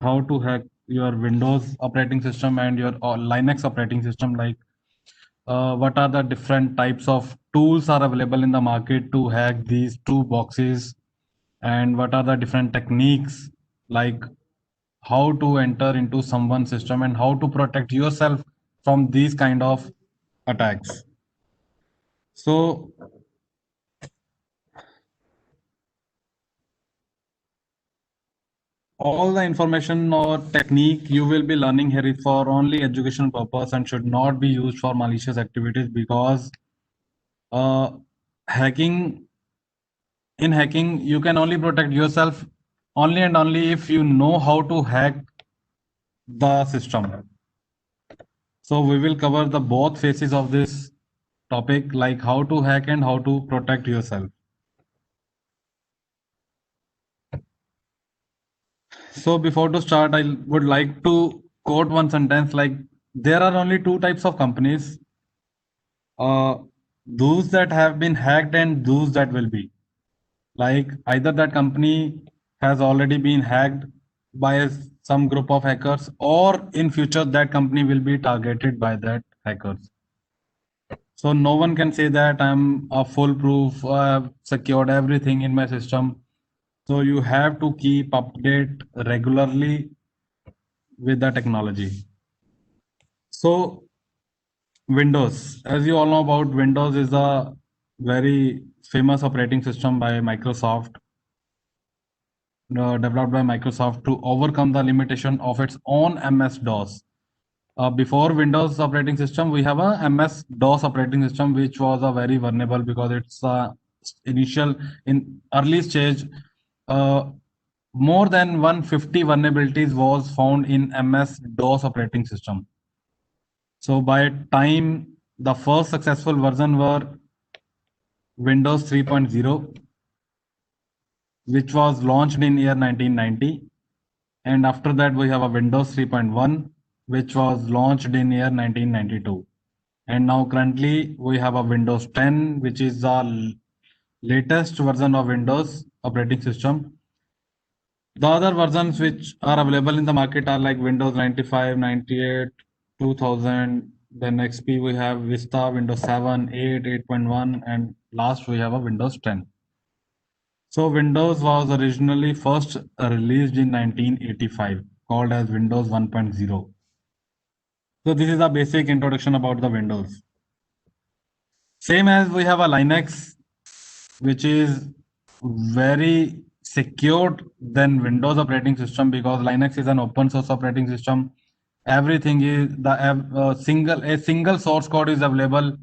how to hack your Windows operating system and your Linux operating system. Like, what are the different types of tools are available in the market to hack these two boxes, and what are the different techniques, like how to enter into someone's system and how to protect yourself from these kind of attacks. So all the information or technique you will be learning here is for only educational purpose and should not be used for malicious activities, because uh, hacking in hacking you can only protect yourself only and only if you know how to hack the system. So we will cover the both phases of this topic, like how to hack and how to protect yourself. So before to start, I would like to quote one sentence, like there are only two types of companies, uh, those that have been hacked and those that will be. Like either that company has already been hacked by some group of hackers, or in future that company will be targeted by that hackers. So no one can say that I'm a foolproof, I've secured everything in my system. So you have to keep update regularly with the technology. So Windows, as you all know about, Windows is a very famous operating system by Microsoft, developed by Microsoft to overcome the limitation of its own MS-DOS. Before Windows operating system, we have a MS-DOS operating system, which was a very vulnerable because it's initial in early stage. Uh, More than 150 vulnerabilities was found in MS-DOS operating system. So by time the first successful version were Windows 3.0, which was launched in year 1990, and after that we have a Windows 3.1, which was launched in year 1992, and now currently we have a Windows 10, which is the latest version of Windows operating system. The other versions which are available in the market are like Windows 95, 98, 2000. Then XP we have Vista, Windows 7, 8, 8.1, and last we have a Windows 10. So Windows was originally first released in 1985, called as Windows 1.0. So this is a basic introduction about the Windows. Same as we have a Linux, which is very secured than Windows operating system, because Linux is an open source operating system. Everything is the a single source code is available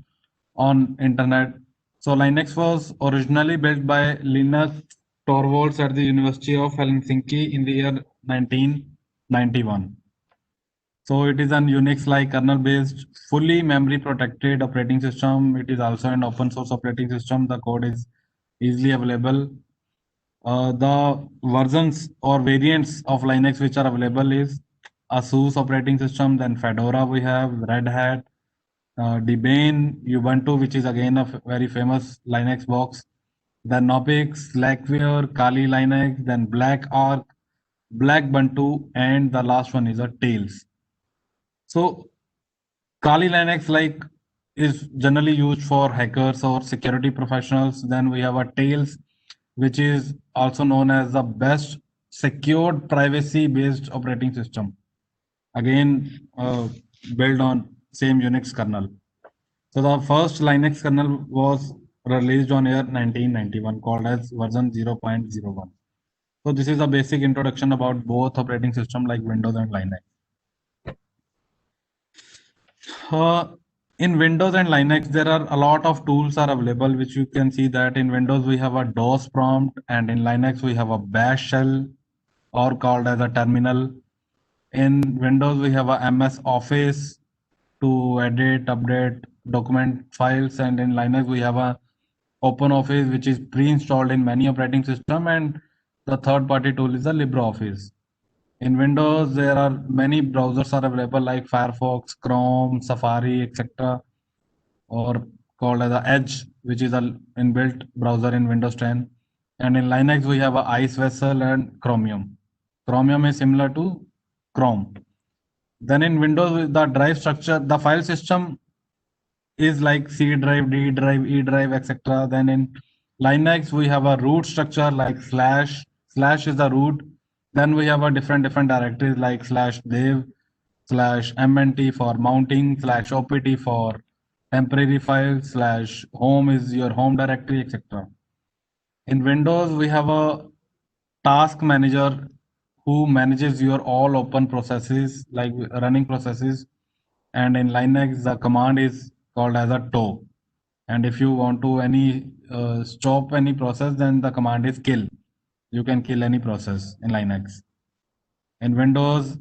on internet. So Linux was originally built by Linus Torvalds at the University of Helsinki in the year 1991. So it is an Unix-like kernel-based, fully memory-protected operating system. It is also an open source operating system. The code is easily available. The versions or variants of Linux which are available is ASUS operating system, then Fedora we have, Red Hat, Debian, Ubuntu, which is again a very famous Linux box, then Knoppix, Slackware, Kali Linux, then Black Arc, Black Buntu, and the last one is a Tails. So Kali Linux like is generally used for hackers or security professionals. Then we have a Tails, which is also known as the best secured privacy-based operating system. Again, built on same Unix kernel. So the first Linux kernel was released on year 1991, called as version 0.01. So this is a basic introduction about both operating system like Windows and Linux. Uh, in Windows and Linux, there are a lot of tools are available, which you can see that in Windows we have a DOS prompt, and in Linux we have a bash shell, or called as a terminal. In Windows we have a MS Office to edit, update document files, and in Linux we have a OpenOffice, which is pre-installed in many operating system, and the third-party tool is the LibreOffice. In Windows, there are many browsers are available like Firefox, Chrome, Safari, etc., or called as the Edge, which is an inbuilt browser in Windows 10. And in Linux, we have a Ice Vessel and Chromium. Chromium is similar to Chrome. Then in Windows, the drive structure, the file system is like C drive, D drive, E drive, etc. Then in Linux, we have a root structure like slash. Slash is the root. Then we have a different directories like slash dev, slash mnt for mounting, slash opt for temporary files, slash home is your home directory, etc. In Windows, we have a task manager who manages your all open processes like running processes, and in Linux the command is called as a tow, and if you want to any stop any process, then the command is kill. You can kill any process in Linux. In Windows,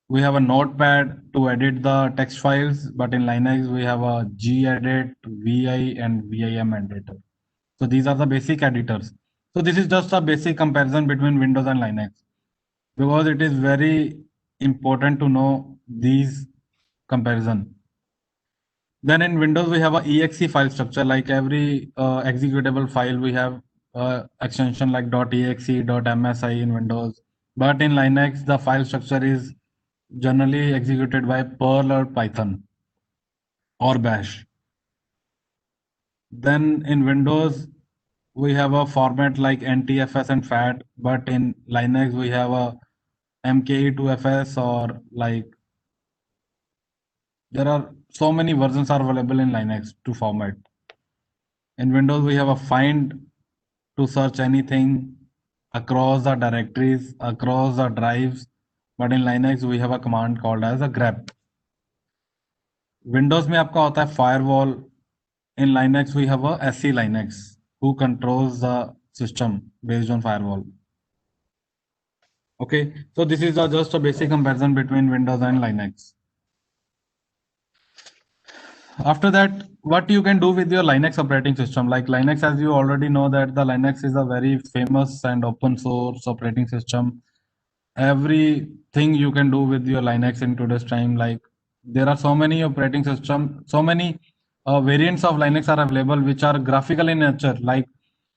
we have a notepad to edit the text files, but in Linux we have a gedit, vi, and vim editor. So these are the basic editors. So this is just a basic comparison between Windows and Linux, because it is very important to know these comparison. Then in Windows we have a exe file structure. Like every executable file, we have extension like .exe, .msi in Windows, but in Linux the file structure is generally executed by Perl or Python or Bash. Then in Windows we have a format like NTFS and FAT, but in Linux we have a MKE2FS, or like there are so many versions are available in Linux to format. In Windows we have a find to search anything across the directories, across the drives, but in Linux we have a command called as a grep. Windows में आपका होता है firewall. In Linux we have a SE Linux who controls the system based on firewall. Okay, so this is just a basic comparison between Windows and Linux. After that, what you can do with your Linux operating system, like Linux, as you already know that the Linux is a very famous and open source operating system. Everything you can do with your Linux in today's time, like there are so many operating system, so many variants of Linux are available which are graphical in nature. Like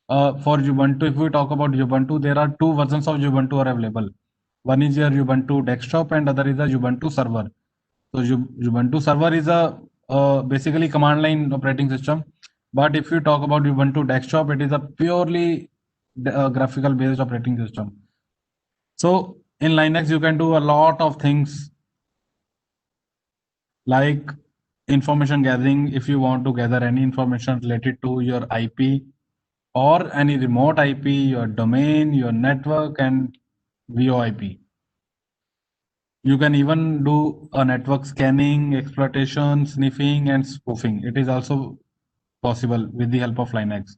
for Ubuntu, if we talk about Ubuntu, there are two versions of Ubuntu are available. One is your Ubuntu desktop and other is a Ubuntu server. So Ubuntu server is a basically command line operating system. But if you talk about Ubuntu desktop, it is a purely graphical based operating system. So in Linux, you can do a lot of things like information gathering. If you want to gather any information related to your IP or any remote IP, your domain, your network, and VoIP. You can even do a network scanning, exploitation, sniffing, and spoofing. It is also possible with the help of Linux.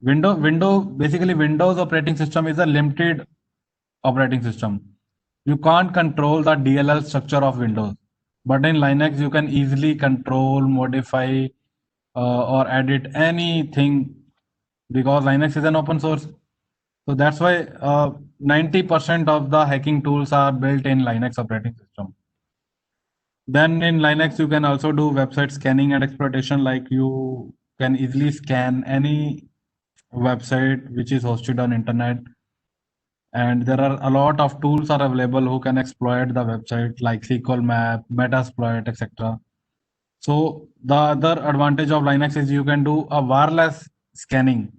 Basically Windows operating system is a limited operating system. You can't control the DLL structure of Windows, but in Linux you can easily control, modify, or edit anything, because Linux is an open source. So that's why 90% of the hacking tools are built in Linux operating system. Then in Linux, you can also do website scanning and exploitation. Like you can easily scan any website which is hosted on internet. And there are a lot of tools are available who can exploit the website like SQL Map, Metasploit, etc. So the other advantage of Linux is you can do a wireless scanning.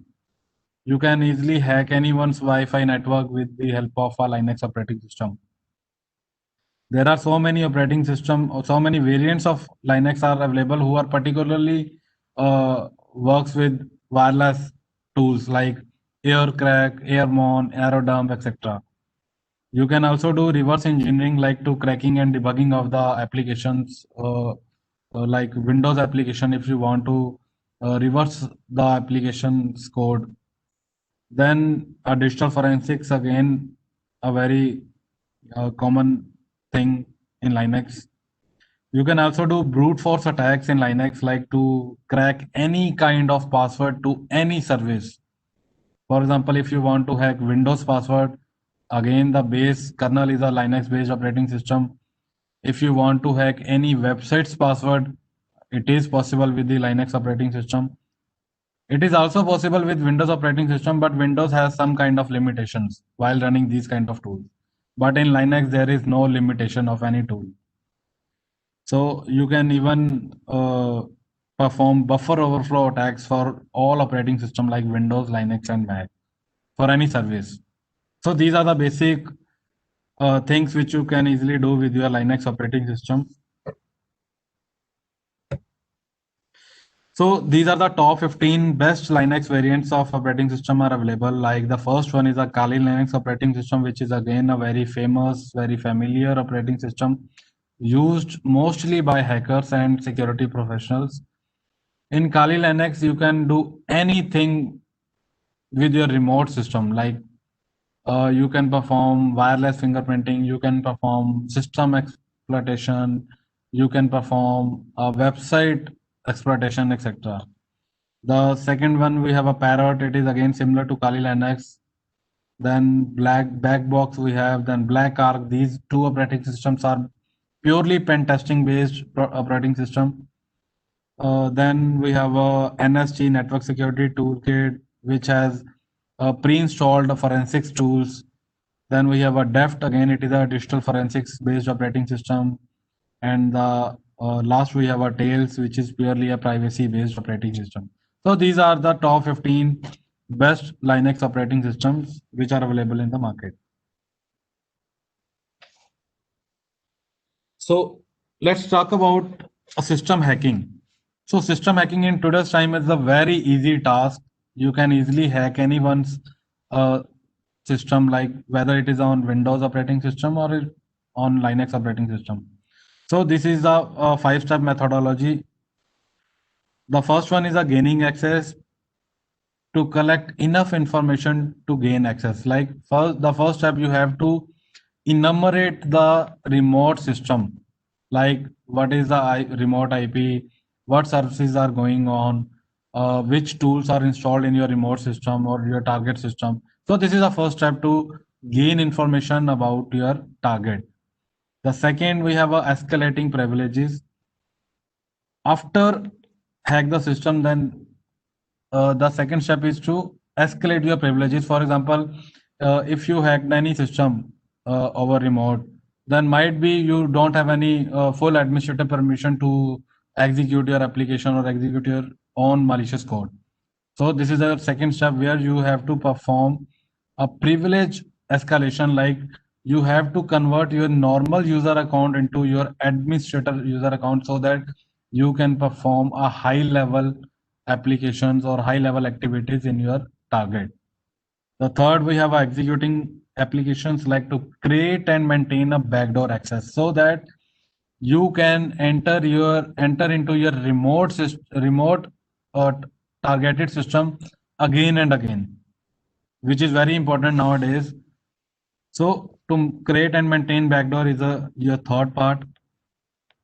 You can easily hack anyone's Wi-Fi network with the help of a Linux operating system. There are so many operating system or so many variants of Linux are available who are particularly works with wireless tools like Aircrack, Airmon, Aerodump, etc. You can also do reverse engineering like to cracking and debugging of the applications, like Windows application if you want to reverse the application's code. Then digital forensics, again a very common thing in Linux. You can also do brute force attacks in Linux, like to crack any kind of password to any service. For example, if you want to hack Windows password, again the base kernel is a Linux based operating system. If you want to hack any website's password, it is possible with the Linux operating system. It is also possible with Windows operating system, but Windows has some kind of limitations while running these kind of tools. but in Linux there is no limitation of any tool. So you can even perform buffer overflow attacks for all operating system like Windows, Linux, and Mac for any service. So these are the basic things which you can easily do with your Linux operating system. So these are the top 15 best Linux variants of operating system are available. Like the first one is a Kali Linux operating system, which is again a very famous, very familiar operating system used mostly by hackers and security professionals. In Kali Linux, you can do anything with your remote system. Like you can perform wireless fingerprinting, you can perform system exploitation, you can perform website exploitation, etc. The second one, we have a Parrot. It is again similar to Kali Linux. Then Blackbox we have, then Black Arc. These two operating systems are purely pen testing based operating system. Then we have a NSG Network Security Toolkit, which has pre-installed forensics tools. Then we have a DEFT. Again, it is a digital forensics based operating system. And the last we have a Tails, which is purely a privacy based operating system. So these are the top 15 best Linux operating systems which are available in the market. So let's talk about system hacking. So system hacking in today's time is a very easy task. You can easily hack anyone's uh, system, like whether it is on Windows operating system or on Linux operating system. So this is a five-step methodology. The first one is a gaining access to collect enough information to gain access. Like the first step, you have to enumerate the remote system, like what is the remote IP, what services are going on, which tools are installed in your remote system or your target system. So this is the first step to gain information about your target. The second, we have a escalating privileges. After hack the system, then the second step is to escalate your privileges. For example, if you hacked any system over remote, then might be you don't have any full administrative permission to execute your application or execute your own malicious code. So this is the second step where you have to perform a privilege escalation. Like you have to convert your normal user account into your administrator user account so that you can perform a high level applications or high level activities in your target. The third, we have executing applications like to create and maintain a backdoor access so that you can enter into your remote uh, targeted system again and again, which is very important nowadays. So to create and maintain backdoor is your third part.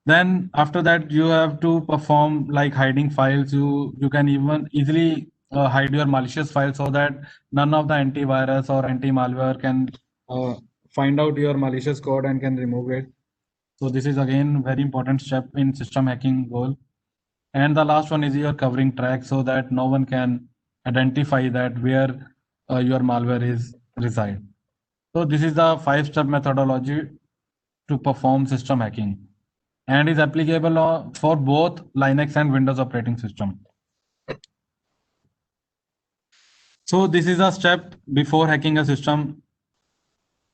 Then after that, you have to perform like hiding files. You can even easily hide your malicious files so that none of the antivirus or anti-malware can uh, find out your malicious code and can remove it. So this is again very important step in system hacking goal. And the last one is your covering track so that no one can identify that where your malware is reside. So this is the five-step methodology to perform system hacking and is applicable for both Linux and Windows operating system. So this is a step before hacking a system.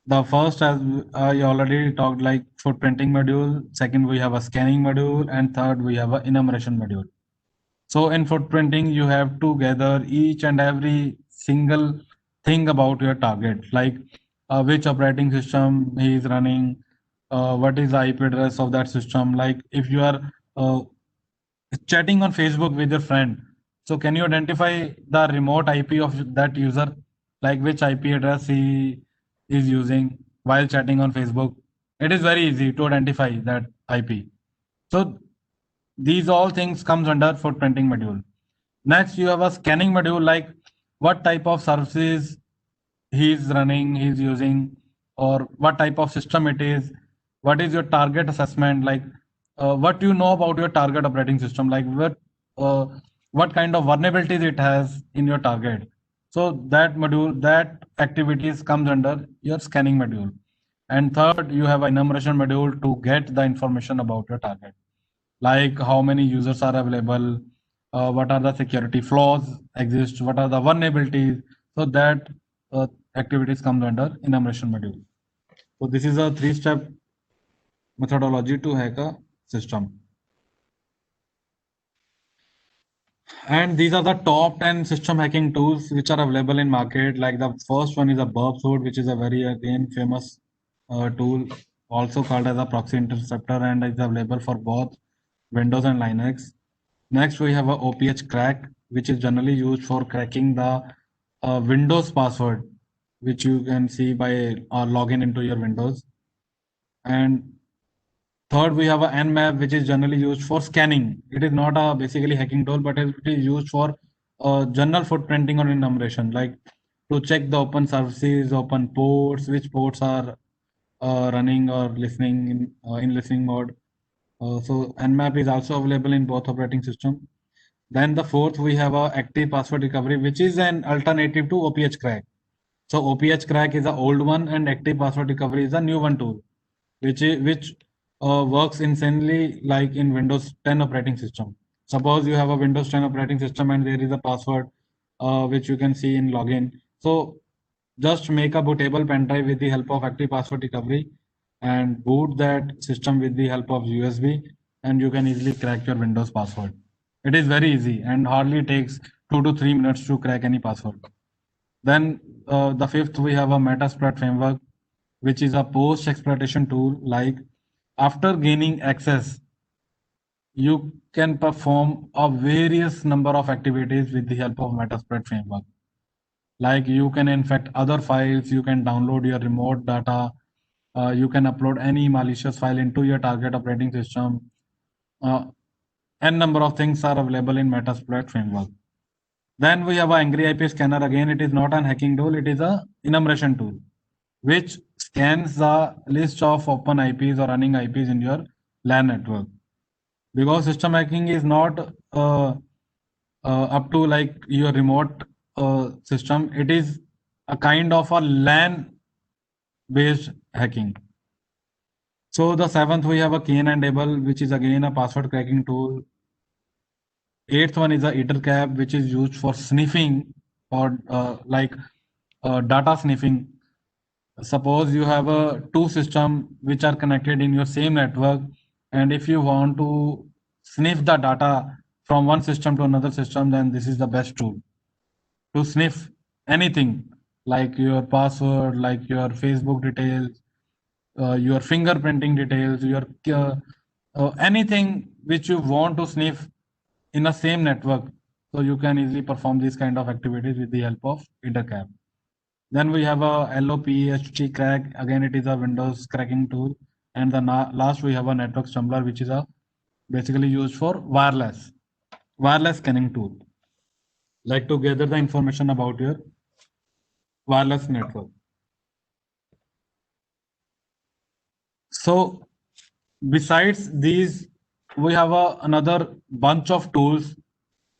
The first, as I already talked, like footprinting module. Second, we have a scanning module, and third, we have a enumeration module. So in footprinting, you have to gather each and every single thing about your target, like which operating system he is running, what is the IP address of that system. Like if you are chatting on Facebook with your friend, so can you identify the remote IP of that user, like which IP address he is using while chatting on Facebook? It is very easy to identify that IP. So these all things comes under footprinting module. Next, you have a scanning module, like what type of services he's running, he's using, or what type of system it is. What is your target assessment? Like what you know about your target operating system, like uh, what kind of vulnerabilities it has in your target. So that module, that activities comes under your scanning module. And third, you have an enumeration module to get the information about your target, like how many users are available, what are the security flaws exist, what are the vulnerabilities. So that activities comes under enumeration module. So this is a three-step methodology to hack a system. And these are the top 10 system hacking tools which are available in market. Like the first one is a burp suite, which is a very again famous tool, also called as a proxy interceptor, and is available for both Windows and Linux. Next, we have a OPH crack, which is generally used for cracking the Windows password, which you can see by logging into your Windows. And third, we have a Nmap, which is generally used for scanning. It is not a basically hacking tool, but it is used for general footprinting or enumeration, like to check the open services, open ports, which ports are running or listening in listening mode. So Nmap is also available in both operating system. Then the fourth, we have a active password recovery, which is an alternative to OPH crack. So OPH crack is the old one, and active password recovery is a new one tool, which works insanely like in Windows 10 operating system. Suppose you have a Windows 10 operating system and there is a password which you can see in login. So just make a bootable pen drive with the help of active password recovery and boot that system with the help of USB, and you can easily crack your Windows password. It is very easy and hardly takes 2 to 3 minutes to crack any password. Then the fifth, we have a Metasploit framework, which is a post-exploitation tool. Like after gaining access, you can perform a various number of activities with the help of Metasploit framework. Like you can infect other files, you can download your remote data, you can upload any malicious file into your target operating system. Uh, N number of things are available in Metasploit framework. Then we have a Angry IP scanner. Again, it is not an hacking tool, it is a enumeration tool, which scans the list of open IPs or running IPs in your LAN network. Because system hacking is not up to like your remote system, it is a kind of a LAN based hacking. So the seventh, we have a KNDable, which is again a password cracking tool. Eighth one is a EtherCap, which is used for sniffing or data sniffing. Suppose you have a two system which are connected in your same network, and if you want to sniff the data from one system to another system, then this is the best tool to sniff anything like your password, like your Facebook details, your fingerprinting details, your anything which you want to sniff in a same network. So you can easily perform these kind of activities with the help of EtherCap. Then we have a LOPHT crack. Again, it is a Windows cracking tool. And the last we have a network stumbler, which is a basically used for wireless scanning tool, like to gather the information about your wireless network. So besides these, we have another bunch of tools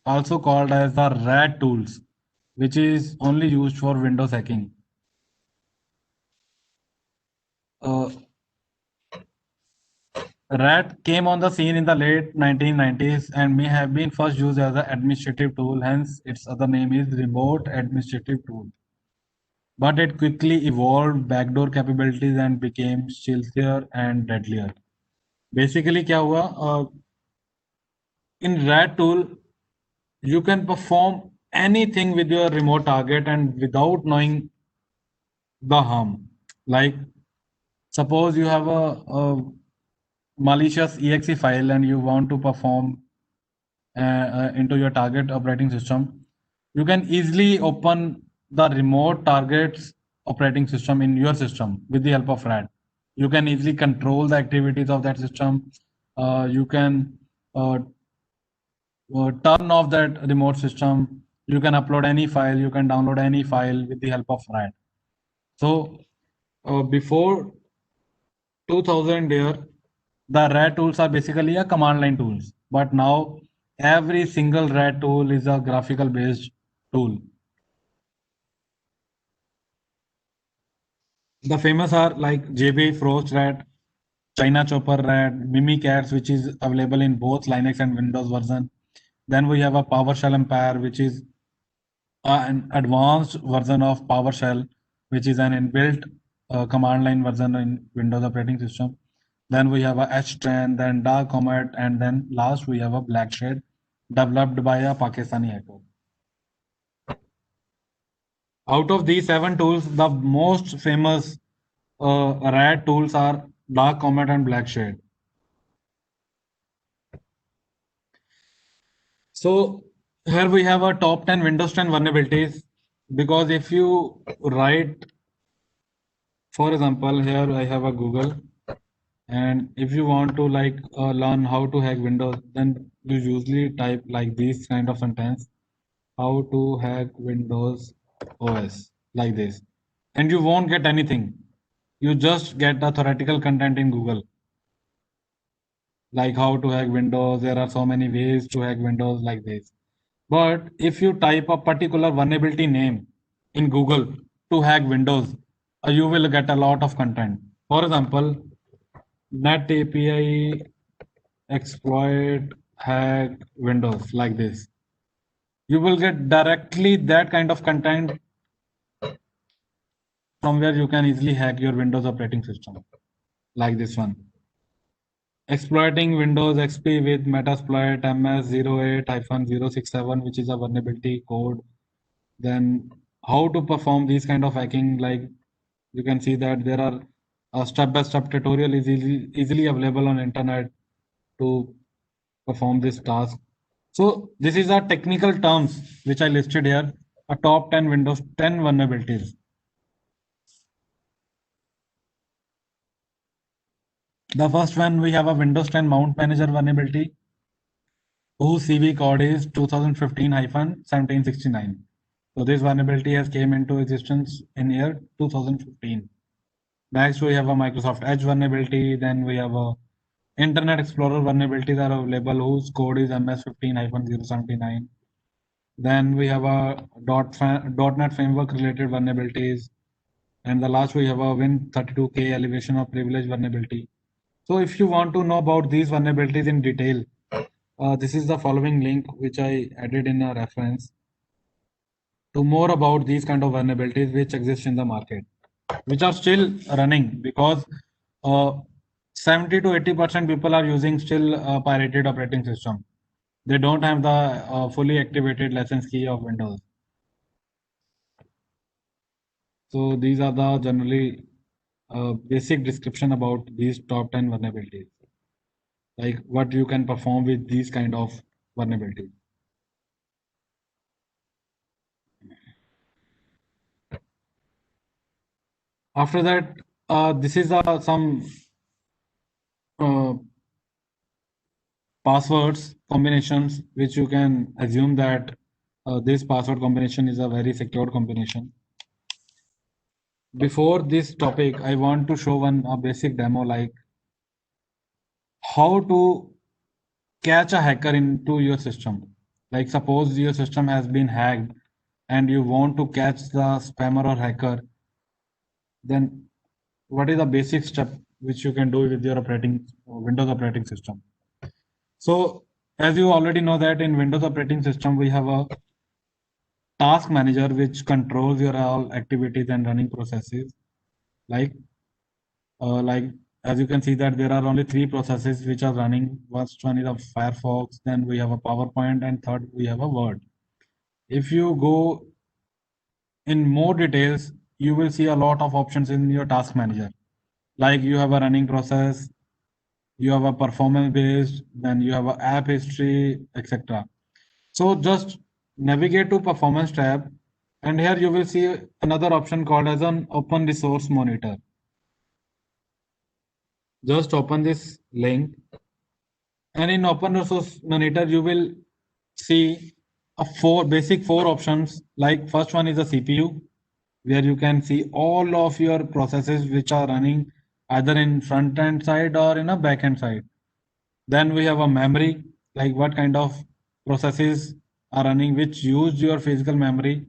also called as the RAT tools, which is only used for Windows hacking. Uh, RAT came on the scene in the late 1990s and may have been first used as an administrative tool, hence its other name is Remote Administrative Tool. But it quickly evolved backdoor capabilities and became stealthier and deadlier. Basically, क्या हुआ? In RAT tool, you can perform anything with your remote target and without knowing the harm. Like, suppose you have a malicious exe file and you want to perform into your target operating system, you can easily open the remote target's operating system in your system with the help of RAT. You can easily control the activities of that system. You can turn off that remote system. You can upload any file. You can download any file with the help of RAT. So before 2000 year, the RAT tools are basically a command line tools. But now every single RAT tool is a graphical based tool. The famous are like JB Frost Rat, China Chopper Rat, Mimikatz, which is available in both Linux and Windows version. Then we have a PowerShell Empire, which is an advanced version of PowerShell, which is an inbuilt command line version in Windows operating system. Then we have a HTran, then Dark Comet, and then last we have a Black Shade, developed by a Pakistani hacker. Out of these seven tools, the most famous RAD tools are Dark Comet and Black Shade. So here we have a top 10 Windows 10 vulnerabilities, because if you write, for example, here I have a Google, and if you want to like learn how to hack Windows, then you usually type like this kind of sentence, how to hack Windows OS, like this, and you won't get anything. You just get the theoretical content in Google, like how to hack Windows. There are so many ways to hack Windows, like this. But if you type a particular vulnerability name in Google to hack Windows, you will get a lot of content. For example, Net API exploit hack Windows, like this. You will get directly that kind of content from where you can easily hack your Windows operating system, like this one. Exploiting Windows XP with Metasploit MS08-067, which is a vulnerability code. Then how to perform these kind of hacking, like you can see that there are a step-by-step tutorial is easily available on internet to perform this task. So this is our technical terms which I listed here, a top 10 Windows 10 vulnerabilities. The first one, we have a Windows 10 Mount Manager vulnerability whose CV code is 2015-1769. So this vulnerability has came into existence in year 2015. Next, we have a Microsoft Edge vulnerability. Then we have a Internet Explorer vulnerabilities are available whose code is MS15-079. Then we have a .NET Framework related vulnerabilities. And the last we have a Win32k elevation of privilege vulnerability. So if you want to know about these vulnerabilities in detail, this is the following link which I added in a reference to more about these kind of vulnerabilities which exist in the market, which are still running, because uh, 70 to 80% people are using still pirated operating system. They don't have the fully activated license key of Windows. So these are the generally basic description about these top 10 vulnerabilities, like what you can perform with these kind of vulnerabilities. After that, this is some uh, passwords combinations which you can assume that this password combination is a very secure combination. Before this topic, I want to show one a basic demo, like how to catch a hacker into your system. Like suppose your system has been hacked and you want to catch the spammer or hacker, then what is the basic step which you can do with your Windows operating system? So as you already know that in Windows operating system, we have a task manager which controls your all activities and running processes. Like, like as you can see that there are only three processes which are running. First one is a Firefox, then we have a PowerPoint, and third we have a Word. If you go in more details, you will see a lot of options in your task manager. Like you have a running process, you have a performance based, then you have a app history, etc. So just navigate to performance tab, and here you will see another option called as an open resource monitor. Just open this link, and in open resource monitor you will see a four options. Like first one is the CPU, where you can see all of your processes which are running either in front end side or in a back end side. Then we have a memory, like what kind of processes are running which use your physical memory.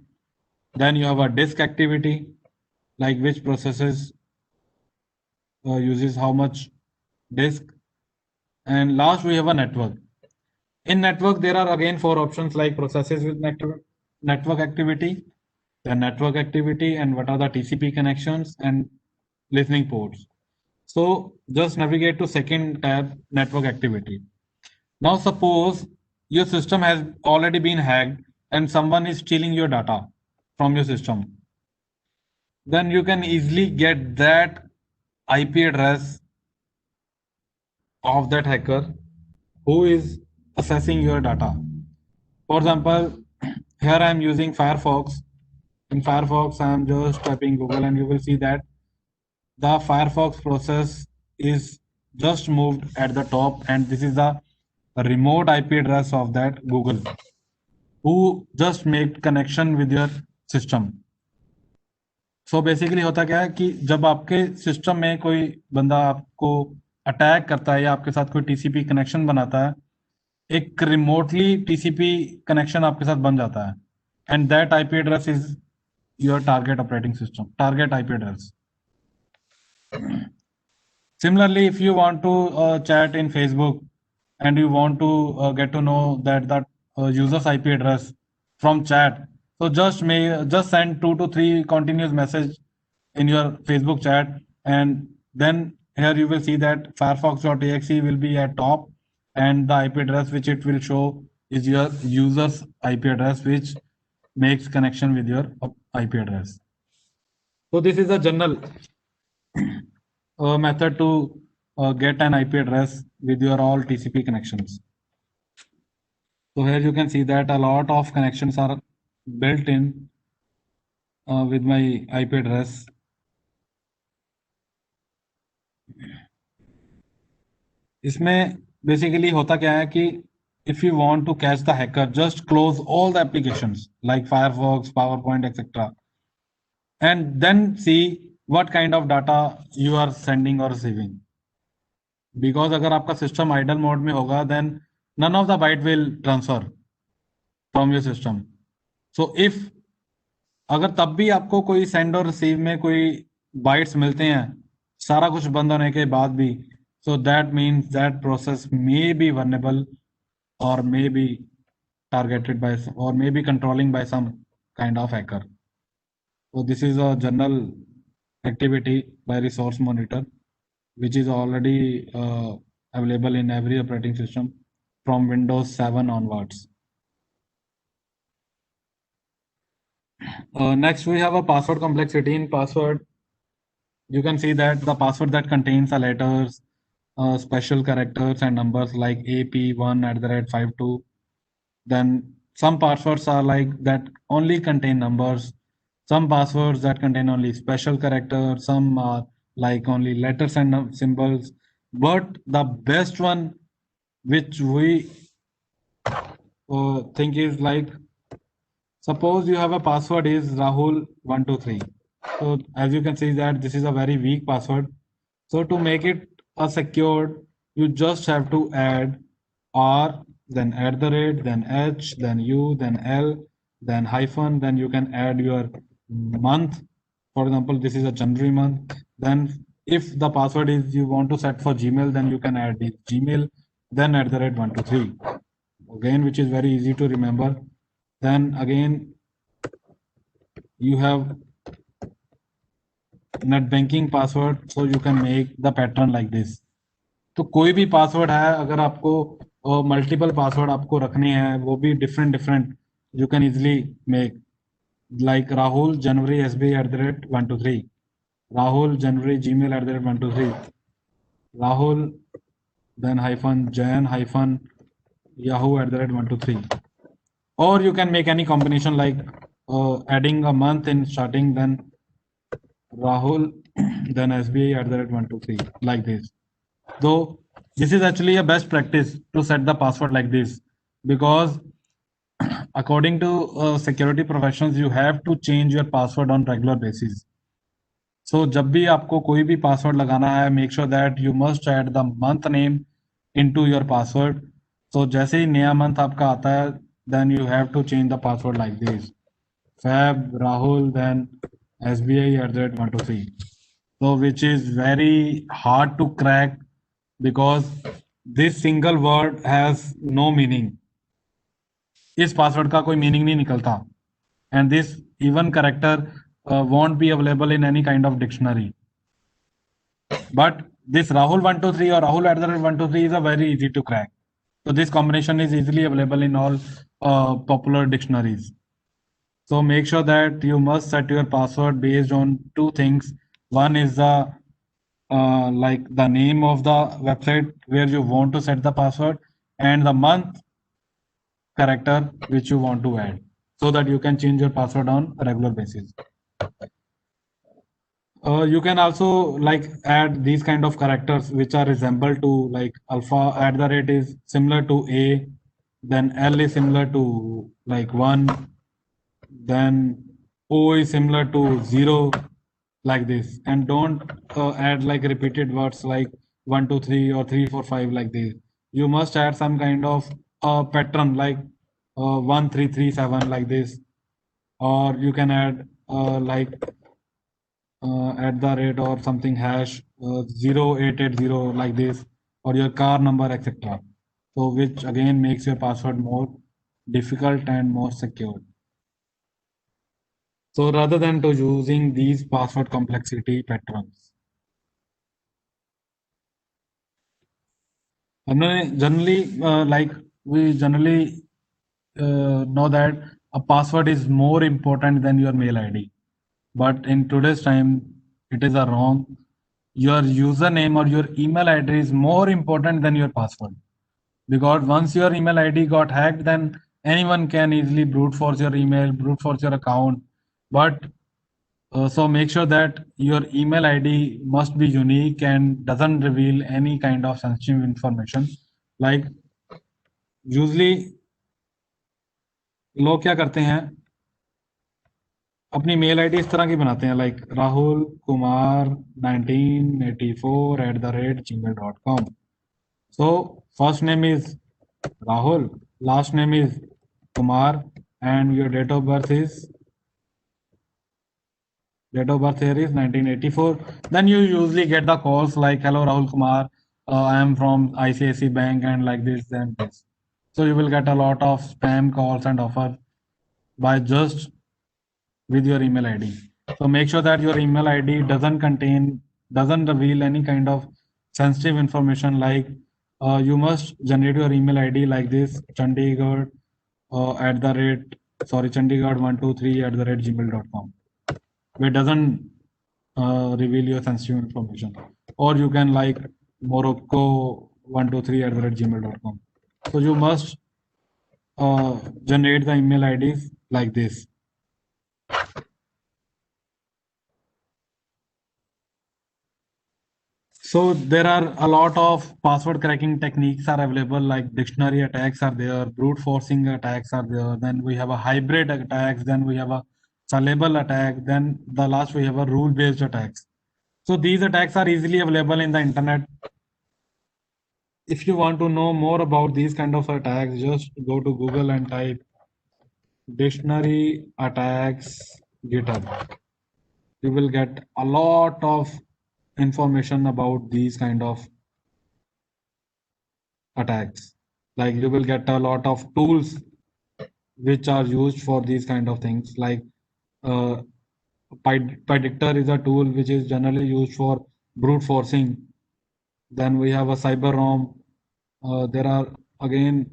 Then you have a disk activity, like which processes uses how much disk. And last we have a network. In network, there are again four options like processes with network activity, the network activity, and what are the TCP connections and listening ports. So just navigate to second tab, network activity. Now suppose your system has already been hacked and someone is stealing your data from your system. Then you can easily get that IP address of that hacker who is accessing your data. For example, here I am using Firefox. In Firefox, I am just typing Google and you will see that the Firefox process is just moved at the top, and this is the remote IP address of that Google who just made connection with your system. So basically होता क्या है कि जब आपके system में कोई बंदा आपको अटैक करता है या आपके साथ कोई टीसीपी कनेक्शन बनाता है, एक रिमोटली टीसीपी कनेक्शन आपके साथ बन जाता है, and that IP address is your target operating system, target IP address. Similarly, if you want to chat in Facebook and you want to get to know that user's IP address from chat, so just send 2 to 3 continuous message in your Facebook chat, and then here you will see that Firefox.exe will be at top, and the IP address which it will show is your user's IP address, which makes connection with your IP address. So this is a general method to get an IP address with your all TCP connections. So here you can see that a lot of connections are built in with my IP address. इसमें basically होता क्या है कि if you want to catch the hacker, just close all the applications like Firefox, PowerPoint, etc. and then see what kind of data you are sending or receiving. Because अगर आपका system idol mode में होगा, then none of the byte will transfer from your system. So if अगर तब भी आपको कोई send और रिसीव में कोई बाइट्स मिलते हैं सारा कुछ बंद होने के बाद भी, so that means that process may be vulnerable or may be targeted by or may be controlling by some kind of hacker. So this is a general activity by resource monitor, which is already available in every operating system from Windows 7 onwards. Next, we have a password complexity. In password, you can see that the password that contains the letters, special characters and numbers like AP1@52. Then some passwords are like that only contain numbers. Some passwords that contain only special characters. Some are like only letters and symbols. But the best one, which we think is like, suppose you have a password is Rahul123. So as you can see that this is a very weak password. So to make it a secured, you just have to add R, then @ then H, then U, then L, then hyphen, then you can add your month. For example, this is a January month. Then if the password is you want to set for Gmail, then you can add the Gmail, then @123. Again, which is very easy to remember. Then again, you have net banking password, so you can make the pattern like this. तो कोई भी password है, अगर आपको multiple password आपको रखने हैं, वो भी different you can easily make, like Rahul January SB @123, Rahul January Gmail @123, Rahul then hyphen Jan hyphen Yahoo @123. Or you can make any combination like adding a month in starting, then Rahul then SBI @123, like this. Though this is actually a best practice to set the password like this, because according to security professionals, you have to change your password on regular basis. So जब भी आपको कोई भी password लगाना है, make sure that you must add the month name into your password. So जैसे ही नया month आपका आता है, then you have to change the password like this: Feb Rahul then SBI @123. so which is very hard to crack because this single word has no meaning. इस password का कोई meaning नहीं निकलता, and this even character won't be available in any kind of dictionary. But this Rahul 123 or Rahul at the rate 123 is a very easy to crack. So this combination is easily available in all popular dictionaries. So make sure that you must set your password based on two things. One is the like the name of the website where you want to set the password, and the month character which you want to add, so that you can change your password on a regular basis. You can also like add these kind of characters which are resemble to like alpha at the rate is similar to A, then L is similar to like 1, then O is similar to 0, like this. And don't add like repeated words like 1, 2, 3 or 3, 4, 5 like this. You must add some kind of pattern like 1, 3, 3, 7 like this, or you can add like at the rate or something hash 0880 like this, or your car number, etc. So which again makes your password more difficult and more secure. So rather than to using these password complexity patterns, generally like we generally know that a password is more important than your mail ID. But in today's time, it is a wrong. Your username or your email ID is more important than your password. Because once your email ID got hacked, then anyone can easily brute force your email, brute force your account. But so make sure that your email ID must be unique and doesn't reveal any kind of sensitive information. Like usually लोग क्या करते हैं, अपनी mail ID इस तरह की बनाते हैं like Rahul Kumar 1984 @gmail.com. So first name is Rahul, last name is Kumar, and your date of birth here is 1984. Then you usually get the calls like, "Hello, Rahul Kumar, I am from ICICI Bank," and like this and this. So you will get a lot of spam calls and offers by just with your email ID. So make sure that your email ID doesn't reveal any kind of sensitive information like you must generate your email ID like this Chandigarh at the rate Chandigarh 123 @gmail.com. It doesn't reveal your sensitive information. Or you can like Morocco 123 @gmail.com. So you must generate the email IDs like this. So there are a lot of password cracking techniques are available, like dictionary attacks are there, brute forcing attacks are there, then we have a hybrid attacks, then we have a soluble attack, then the last we have a rule-based attacks. So these attacks are easily available in the internet. If you want to know more about these kind of attacks, just go to Google and type dictionary attacks GitHub. You will get a lot of information about these kind of attacks. Like you will get a lot of tools which are used for these kind of things. Like uh, Predictor is a tool which is generally used for brute forcing. Then we have a CyberROM. There are again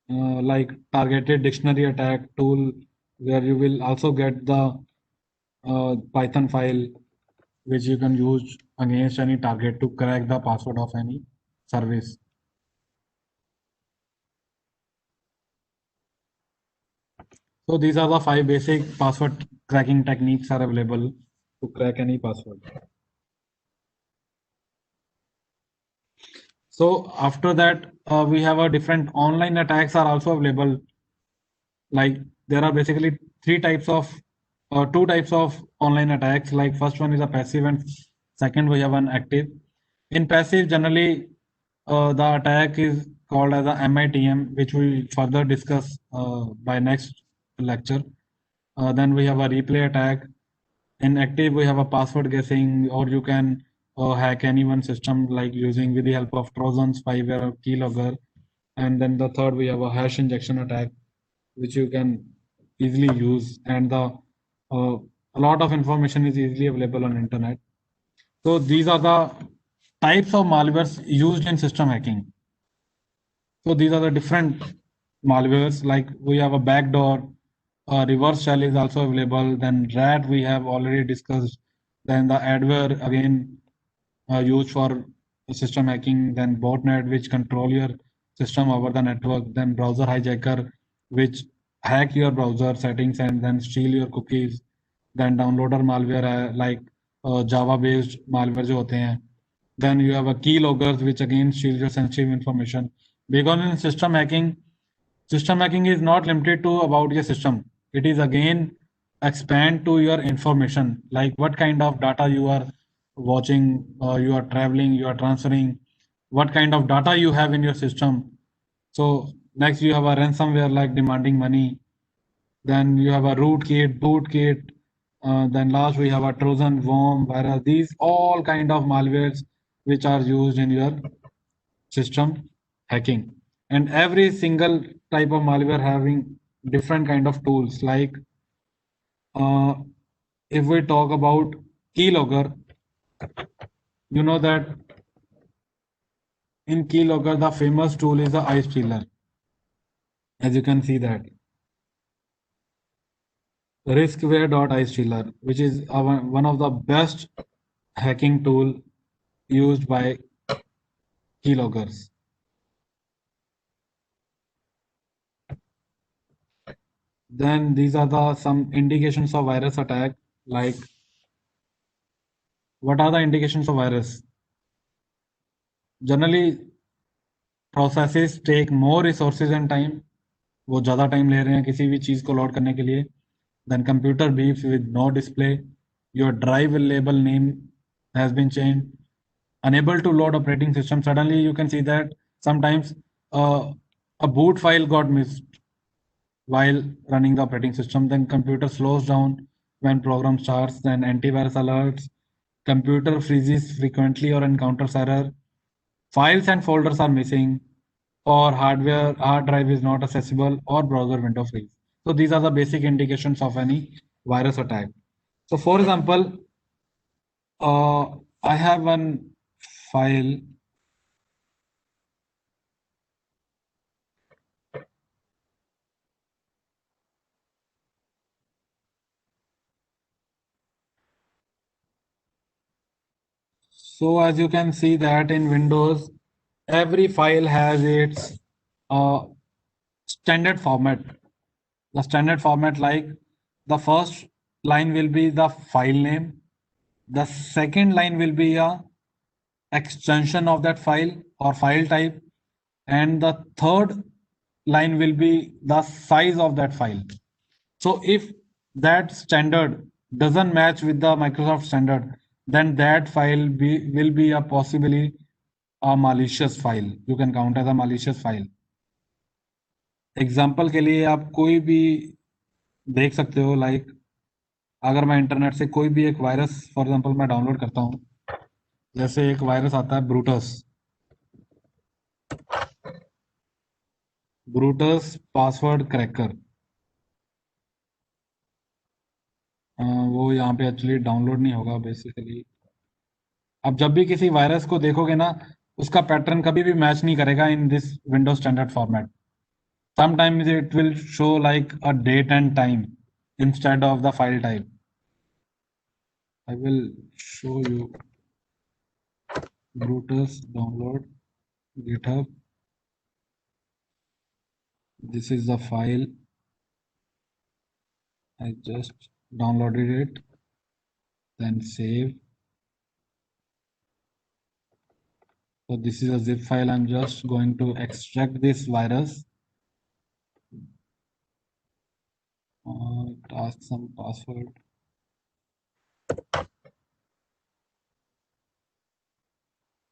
like targeted dictionary attack tool where you will also get the Python file which you can use against any target to crack the password of any service. So these are the 5 basic password cracking techniques are available to crack any password. So after that, we have a different online attacks are also available. Like there are basically two types of online attacks. Like first one is a passive and second we have an active. In passive, generally the attack is called as a MITM, which we further discuss by next lecture. Then we have a replay attack. In active, we have a password guessing, or you can hack anyone's system like using with the help of Trojans, spyware, or keylogger. And then the third, we have a hash injection attack, which you can easily use. And a lot of information is easily available on internet. So these are the types of malwares used in system hacking. So these are the different malwares. Like we have a backdoor, reverse shell is also available. Then rat we have already discussed. Then the adware again used for system hacking. Then botnet which control your system over the network. Then browser hijacker which hack your browser settings and then steal your cookies. Then downloader malware like Java based malware जो होते हैं. Then you have a keyloggers which again steal your sensitive information. Because in system hacking is not limited to about your system. It is again expand to your information, like what kind of data you are watching, you are traveling, you are transferring, what kind of data you have in your system. So next you have a ransomware like demanding money. Then you have a rootkit, bootkit. Then last we have a Trojan, worm, virus. These all kind of malwares which are used in your system hacking. And every single type of malware having different kind of tools. Like uh, if we talk about keylogger, you know that in keylogger the famous tool is the ice stealer. As you can see that riskware.icedealer, which is one of the best hacking tool used by keyloggers. Then these are the some indications of virus attack. Like what are the indications of virus? Generally, processes take more resources and time. वो ज़्यादा time ले रहे हैं किसी भी चीज़ को load करने के लिए. Then computer beeps with no display. Your drive label name has been changed. Unable to load operating system. Suddenly you can see that sometimes uh, a boot file got missed while running the operating system. Then computer slows down when program starts. Then antivirus alerts. Computer freezes frequently or encounters error. Files and folders are missing, or hard drive is not accessible, or browser window freeze. So these are the basic indications of any virus attack. So for example, I have one file. So as you can see that in Windows, every file has its uh, standard format. The standard format, like the first line will be the file name, the second line will be a extension of that file or file type, and the third line will be the size of that file. So if that standard doesn't match with the Microsoft standard, then that file will be a possibly a malicious file. You can count as a malicious file. Example के लिए आप कोई भी देख सकते हो. Like अगर मैं इंटरनेट से कोई भी एक वायरस फॉर एग्जांपल मैं डाउनलोड करता हूँ. जैसे एक वायरस आता है ब्रूटस. Brutus password cracker. वो यहाँ पे एक्चुअली डाउनलोड नहीं होगा बेसिकली. अब जब भी किसी वायरस को देखोगे ना, उसका पैटर्न कभी भी मैच नहीं करेगा in this Windows standard format. Sometimes it will show like a date and time instead of the file type. I will show you. Brutus download GitHub. This is the file. I just downloaded it, then save. So this is a zip file. I'm just going to extract this virus. Ask some password.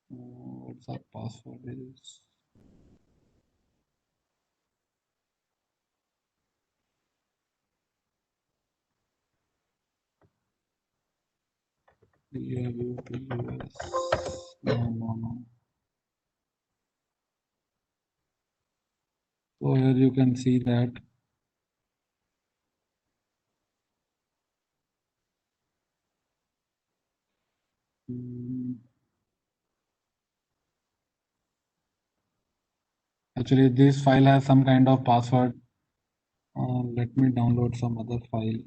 What's our password is? CLU to US. No. So here you can see that actually this file has some kind of password. Let me download some other file.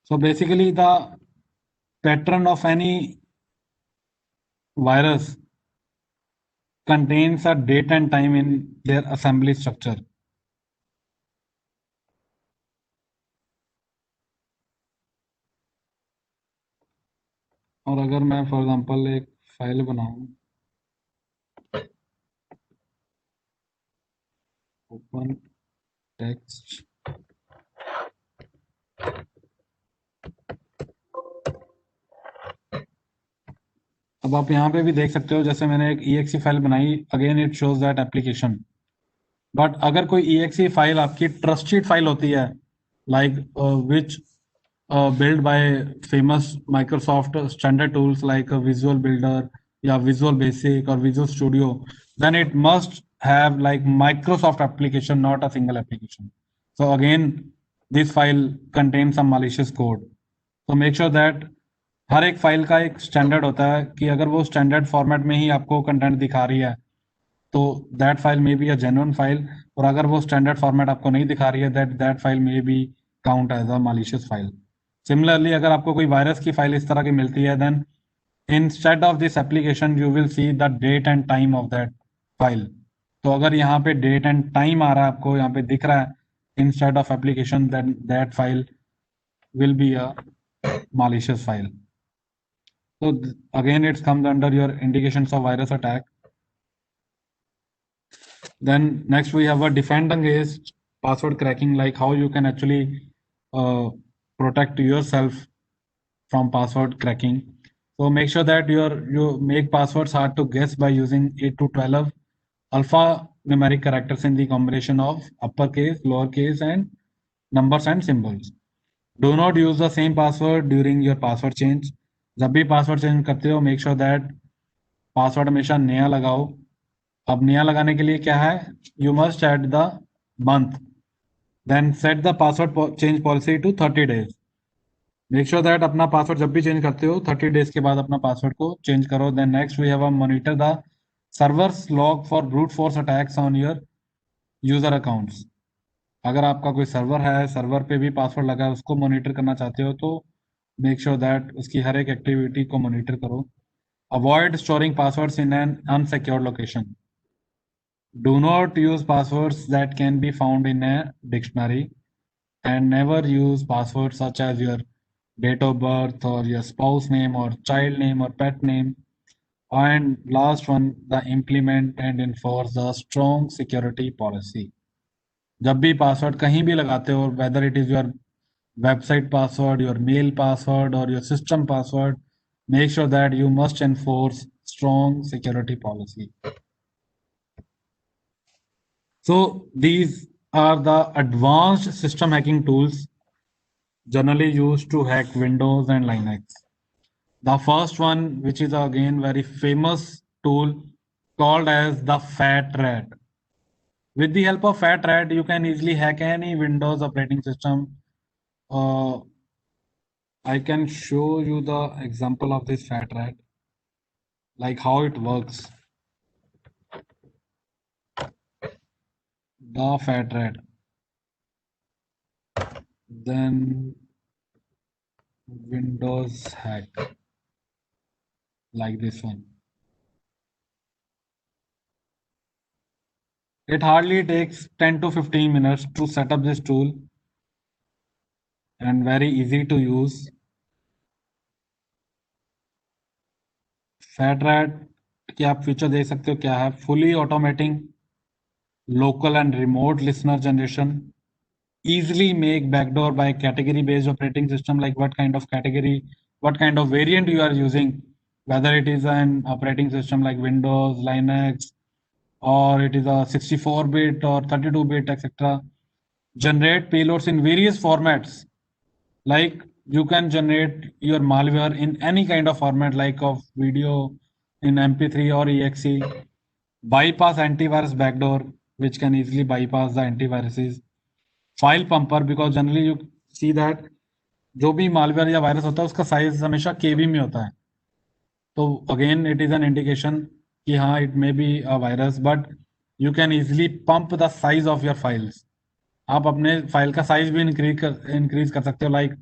So basically the pattern of any virus contains a date and time in their assembly structure. और अगर मैं for example एक file बनाऊं, open text, अब आप यहाँ पे भी देख सकते हो, जैसे मैंने एक exe फाइल बनाई, again it shows that application. But अगर कोई exe फाइल आपकी ट्रस्टेड फाइल होती है, like which built by famous Microsoft standard tools like Visual Builder, yeah, Visual Basic or Visual Studio, then it must have like Microsoft application, not a single application. So again, this file contains some malicious code. So make sure that हर एक file का एक standard होता है कि अगर वो standard format में ही आपको कंटेंट दिखा रही है तो that file may be a genuine file, और अगर वो स्टैंडर्ड फॉर्मेट आपको नहीं दिखा रही है that file may be count as a malicious file. Similarly अगर आपको कोई वायरस की फाइल इस तरह की मिलती है, then instead of this application you will see the date and time of that file. तो अगर यहाँ पे डेट एंड टाइम आ रहा है, आपको यहाँ पे दिख रहा है instead of application, then that file will be a malicious file. So again, it comes under your indications of virus attack. Then next we have a defend against password cracking, like how you can actually protect yourself from password cracking. So make sure that you make passwords hard to guess by using 8 to 12 alphanumeric characters in the combination of uppercase, lowercase, and numbers and symbols. Do not use the same password during your password change. जब भी password change करते हो make sure that password हमेशा नया लगाओ. अब नया लगाने के लिए क्या है, you must add the month, then set the password change policy to 30 days. Make sure that अपना पासवर्ड जब भी चेंज करते हो 30 days के बाद अपना पासवर्ड को चेंज करो. Then next we have a monitor the servers log for brute force attacks on your user accounts. अगर आपका कोई सर्वर है, सर्वर पे भी पासवर्ड लगा है, उसको मॉनिटर करना चाहते हो तो मेक श्योर दैट उसकी हर एक एक्टिविटी को मॉनिटर करो. Avoid storing passwords in an unsecured location. Do not use passwords that can be found in a dictionary, and never use passwords such as your date of birth or your spouse name or child name or pet name. And last one, the implement and enforce the strong security policy. जब भी password कहीं भी लगाते हो, whether it is your website password, your mail password or your system password, make sure that you must enforce strong security policy. So these are the advanced system hacking tools generally used to hack Windows and Linux. The first one, which is again very famous tool called as the Fat Rat. With the help of Fat Rat, you can easily hack any Windows operating system. I can show you the example of this Fat Rat, like how it works. The Fat Rat. Then Windows hack, like this one. It hardly takes 10 to 15 minutes to set up this tool and very easy to use. FatRat की आप feature देख सकते हो क्या है, fully automating local and remote listener generation, easily make backdoor by category based operating system, like what kind of category what kind of variant you are using, whether it is an operating system like Windows, Linux, or it is a 64-bit or 32-bit, etc. Generate payloads in various formats. Like you can generate your malware in any kind of format, like of video in MP3 or exe. Bypass antivirus backdoor, which can easily bypass the antiviruses. File pumper, because generally you see that जो भी malware या virus होता है उसका size हमेशा केबी में होता है. तो again it is an indication कि हाँ it may be a virus, but you can easily pump the size of your files. आप अपने फाइल का साइज भी इंक्रीज कर सकते हो. लाइक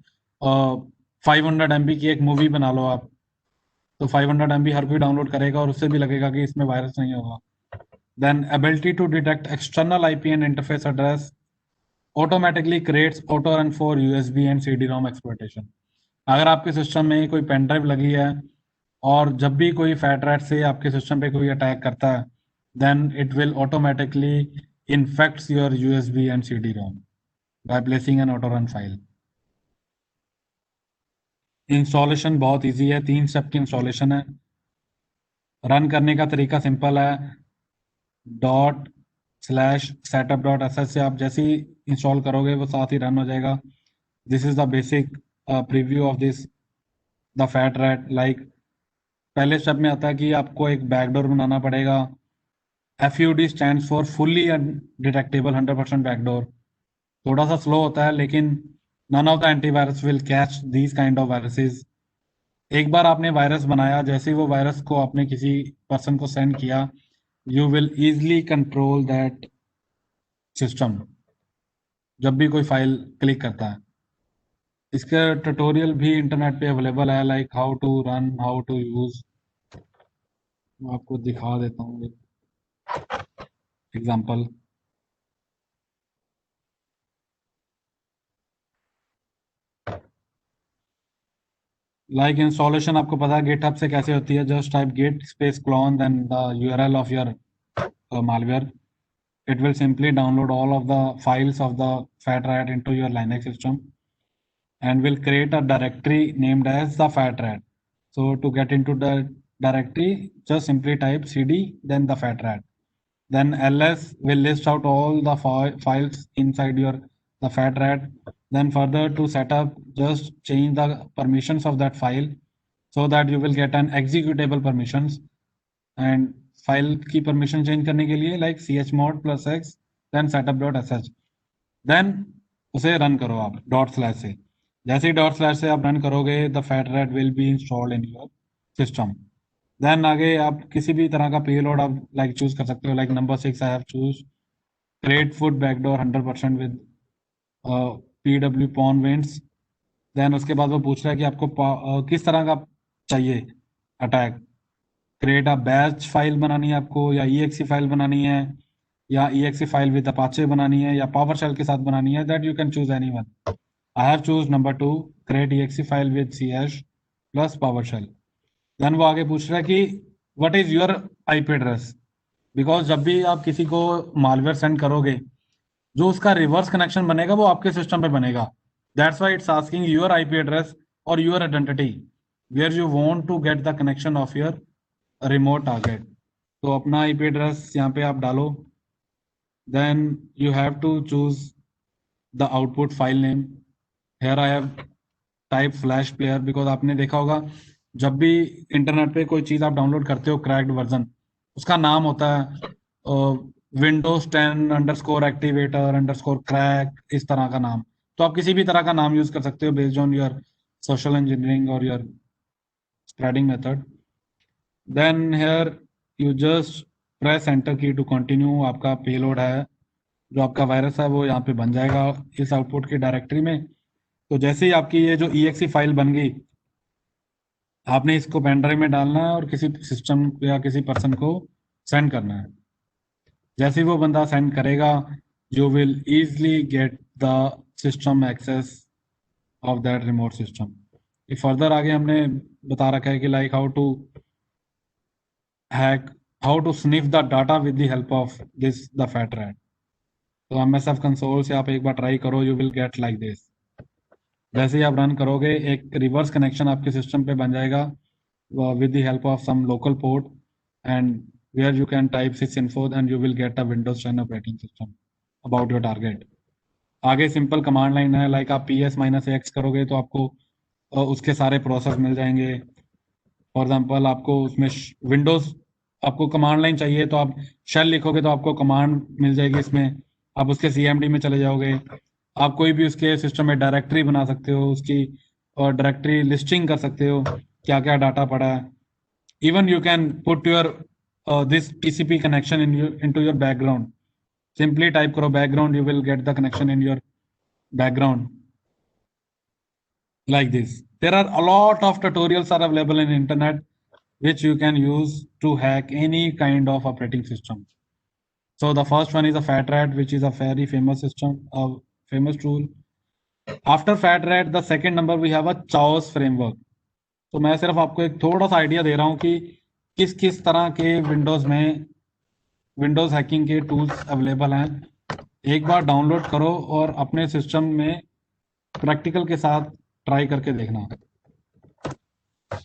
500 MB की एक मूवी बना लो आप, तो 500 MB हर कोई डाउनलोड करेगा और उससे भी लगेगा कि इसमें वायरस नहीं होगा. Then ability to detect external IP and interface address automatically creates auto run for USB and CD-ROM exploitation. अगर आपके सिस्टम में कोई पेन ड्राइव लगी है और जब भी कोई फैट रैट से आपके सिस्टम पे कोई अटैक करता है, then it will automatically infects your USB and CD-ROM by placing an auto run file. Installation बहुत इजी है, 3 स्टेप की इंस्टॉलेशन है. रन करने का तरीका सिंपल है. ./setup.sh से आप जैसे ही इंस्टॉल करोगे वो साथ ही रन हो जाएगा. This is the basic preview of this the fat rat. Like पहले स्टेप में आता है कि आपको एक बैकडोर बनाना पड़ेगा. FUD stands for fully detectable 100% backdoor. थोड़ा सा स्लो होता है लेकिन none of the antivirus will catch these kind of viruses. एक बार आपने वायरस बनाया, जैसे ही वो वायरस को आपने किसी पर्सन को सेंड किया, you will easily control that system जब भी कोई फाइल क्लिक करता है. इसका ट्यूटोरियल भी इंटरनेट पे अवेलेबल है, like how to run, how to use. मैं आपको दिखा देता हूँ एग्जांपल. लाइक इंस्टॉलेशन आपको पता है गिटहब से कैसे होती है. Just type git space clone then the URL of your malware. It will simply download all of the files of the fat rat into your Linux system and will create a directory named as the fat rat. So to get into the directory, just simply type cd then the fat rat. Then ls will list out all the files inside your the fat rat. Then further to set up, just change the permissions of that file so that you will get an executable permissions. And file की permission change करने के लिए like chmod +x then setup.sh. Then उसे run करो आप ./ से. जैसे ही ./ से आप रन करोगे, the fat rat will be installed in your system. Then आगे आप किसी भी तरह का पेलोड आप लाइक चूज कर सकते हो. Like number 6 I have choose create FUD backdoor 100% with PW Pwnwinds. Then उसके बाद वो पूछ रहा है कि आपको किस तरह का चाहिए attack. Create a batch file बनानी है आपको, या exe फाइल बनानी है, या exe फाइल विद अपाचे बनानी है, या पावर शेल के साथ बनानी है. That you can choose any one. I have choose number 2 create exe file with ch plus PowerShell. Then वो आगे पूछ रहा है कि what is your IP address. Because जब भी आप किसी को मालवेयर सेंड करोगे, जो उसका रिवर्स कनेक्शन बनेगा वो आपके सिस्टम पे बनेगा. That's why it's asking your IP address और your identity where you want to get the connection of your remote target. तो अपना IP एड्रेस यहाँ पे आप डालो. Then you have to choose the output file name. Here I have type flash player, because आपने देखा होगा जब भी इंटरनेट पे कोई चीज़ आप डाउनलोड करते हो क्रैक्ड वर्जन, उसका नाम होता है Windows 10 underscore activator underscore crack, इस तरह का नाम. तो आप किसी भी तरह का नाम यूज कर सकते हो based on your social engineering और your spreading method. Then here you just press enter key to continue. आपका पेलोड है, जो आपका वायरस है वो यहाँ पे बन जाएगा इस आउटपुट की डायरेक्टरी में. तो जैसे ही आपकी ये जो exe फाइल बन गई, आपने इसको पेन ड्राइव में डालना है और किसी सिस्टम या किसी पर्सन को सेंड करना है. जैसे ही वो बंदा सेंड करेगा, you will easily get the system access of that remote system. Further आगे हमने बता रखा है कि like how to hack, how to sniff the data with the help of this the fat rat. तो MSF कंसोल से आप एक बार ट्राई करो, you will get like this. जैसे ही आप रन करोगे एक रिवर्स कनेक्शन आपके सिस्टम पे बन जाएगा with the help of some local port, and where you can type sysinfo and you will get a Windows 10 operating system about your target. आगे सिंपल कमांड लाइन है, like आप PS-X करोगे तो आपको उसके सारे प्रोसेस मिल जाएंगे। फॉर एग्जांपल आपको उसमें विंडोज आपको कमांड लाइन चाहिए तो आप शेल लिखोगे तो आपको कमांड मिल जाएगी इसमें। आप उसके CMD में चले जाओगे, आप कोई भी उसके सिस्टम में डायरेक्टरी बना सकते हो, उसकी और डायरेक्टरी लिस्टिंग कर सकते हो क्या क्या डाटा पड़ा है। Even you can put your this TCP connection into your background. Simply type karo background, you will get the connection in your background like this. There are a lot of tutorials are available in internet which you can use to hack any kind of operating system. So the first one is a Fat Rat, which is a very famous system, a famous tool. After Fat Rat, the second number we have a Chaos framework. तो मैं सिर्फ आपको एक थोड़ा सा idea दे रहा हूँ कि किस किस तरह के विंडोज हैकिंग के टूल्स अवेलेबल हैं। एक बार डाउनलोड करो और अपने सिस्टम में प्रैक्टिकल के साथ ट्राई करके देखना।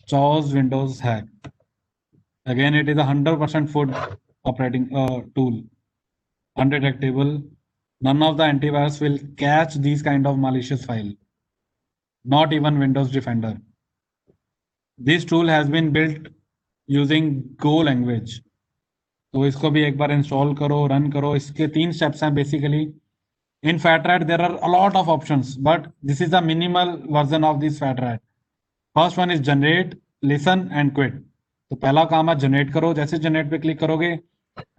Choose Windows hack, again it is 100% FUD operating tool, undetectable. None of the antivirus will catch these kind of malicious file, not even Windows Defender. This tool has been built using Go language. तो इसको भी एक बार install करो, run करो। इसके 3 steps हैं basically. In Fat Rat, there are a lot of options, but this is the minimal version of this Fat Rat. First one is generate, listen and quit. तो पहला काम है जनरेट करो। जैसे जनरेट पे क्लिक करोगे,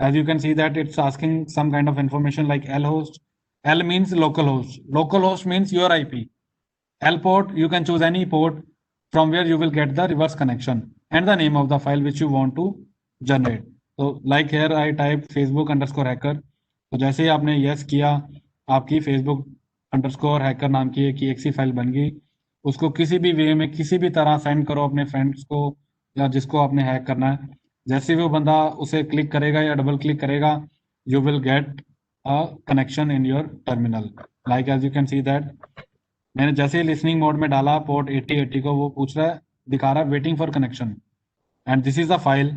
as you can see that it's asking some kind of information like L host. L means local host. Local host means your IP. L port, you can choose any port from where you will get the reverse connection and the name of the file which you want to generate. So like here I typed Facebook_hacker. तो जैसे ही आपने yes किया, आपकी Facebook_hacker नाम की एक exe file बन गई। उसको किसी भी वे में किसी भी तरह सेंड करो अपने फ्रेंड्स को या जिसको आपने हैक करना है। जैसे ही वो बंदा उसे क्लिक करेगा या डबल क्लिक करेगा, you will get a connection in your terminal. Like as you can see that मैंने जैसे ही लिसनिंग मोड में डाला पोर्ट 8080 को, वो पूछ रहा है, दिखा रहा है waiting for connection, and this is the file